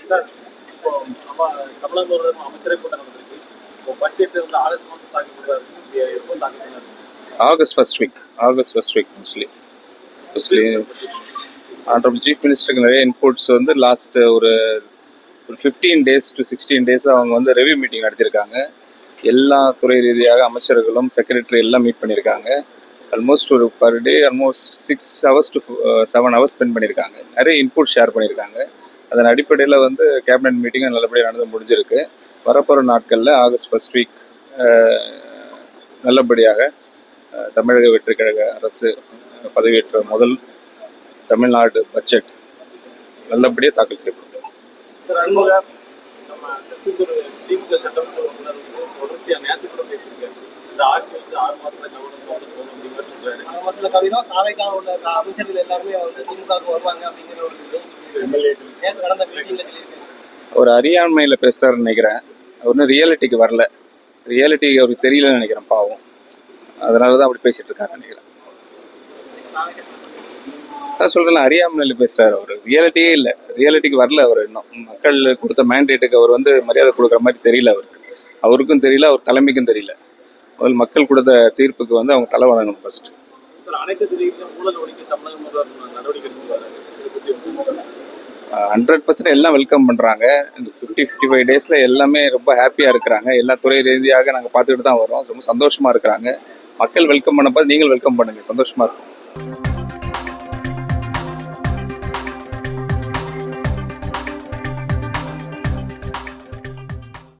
Sir, இப்போ நம்ம தமிழக அமைச்சரவை கூட்டம் நடந்திருக்கு. இப்போ பட்ஜெட் வந்து ஆகஸ்ட் மாதம் தாக்கல் பண்ணுறாரு. எப்போ தாக்கல் பண்ணாரு? August first week mostly. Honorable Chief Ministerக்கு நிறைய இன்புட்ஸ் வந்து லாஸ்ட் ஒரு 15 days to 16 days அவங்க வந்து ரெவ்யூ மீட்டிங் நடத்தியிருக்காங்க. எல்லா துறை ரீதியாக அமைச்சர்களும் செக்ரட்டரி எல்லாம் மீட் பண்ணியிருக்காங்க. ஆல்மோஸ்ட் ஒரு per day almost 6 hours to 7 hours spend பண்ணியிருக்காங்க. நிறைய இன்புட் ஷேர் பண்ணியிருக்காங்க. அதன் அடிப்படையில் வந்து கேபினட் மீட்டிங் நல்லபடியாக நடந்து முடிஞ்சிருக்கு. வரப்போகிற நாட்களில் ஆகஸ்ட் ஃபர்ஸ்ட் வீக் நல்லபடியாக தமிழக வெற்றி கழக அரசு பதவியேற்ற முதல் தமிழ்நாடு பட்ஜெட் நல்லபடியாக தாக்கல் செய்யப்படும். சார், அன்புங்க நம்ம கட்சிக்கு ஒரு திமுக சட்டமன்ற உறுப்பினர் தொடர்ச்சியாக நேற்று கூட பேசியிருக்காரு. இந்த ஆட்சி வந்து 6 மாதத்துல கவனம் போகும் அப்படிங்கிற சொல்றாரு. 6 மாதத்துல கவிதா நாளைக்கான உள்ள அமைச்சர்கள் எல்லாருமே வந்து திமுகவுக்கு வருவாங்க அப்படிங்கிற ஒரு நேற்று நடந்த மீட்டிங்ல சொல்லியிருக்காரு. அவர் அறியாண்மையில் பேசுறாருன்னு நினைக்கிறேன். அவர் இன்னும் ரியாலிட்டிக்கு வரல. ரியாலிட்டி அவருக்கு தெரியலன்னு நினைக்கிறேன், பாவம். அதனால தான் அப்படி பேசிட்டு இருக்காரு நினைக்கிறேன். அதான் சொல்றேன், அறியாமையில் பேசுறாரு. அவர் ரியாலிட்டியே இல்லை, ரியாலிட்டிக்கு வரல. அவர் இன்னும் மக்கள் கொடுத்த மேண்டேட்டுக்கு அவர் வந்து மரியாதை கொடுக்குற மாதிரி தெரியல. அவருக்கும் தெரியல, அவர் தலைமைக்கும் தெரியல. முதல் மக்கள் கொடுத்த தீர்ப்புக்கு வந்து அவங்க தலை வணங்கணும் ஃபர்ஸ்ட். சார், அனைத்து துறைகளிலும் ஊழல் ஒழிக்க தமிழக முதல்வர் நடவடிக்கை எடுத்துவாரு. 100% எல்லாம் வெல்கம் பண்ணுறாங்க. இந்த 50-55 டேஸில் எல்லாமே ரொம்ப ஹாப்பியாக இருக்கிறாங்க. எல்லா துறை ரீதியாக நாங்கள் பார்த்துக்கிட்டு தான் வரோம். ரொம்ப சந்தோஷமாக இருக்கிறாங்க. மக்கள் வெல்கம் பண்ணப்போ நீங்கள் வெல்கம் பண்ணுங்கள், சந்தோஷமாக இருக்கும்.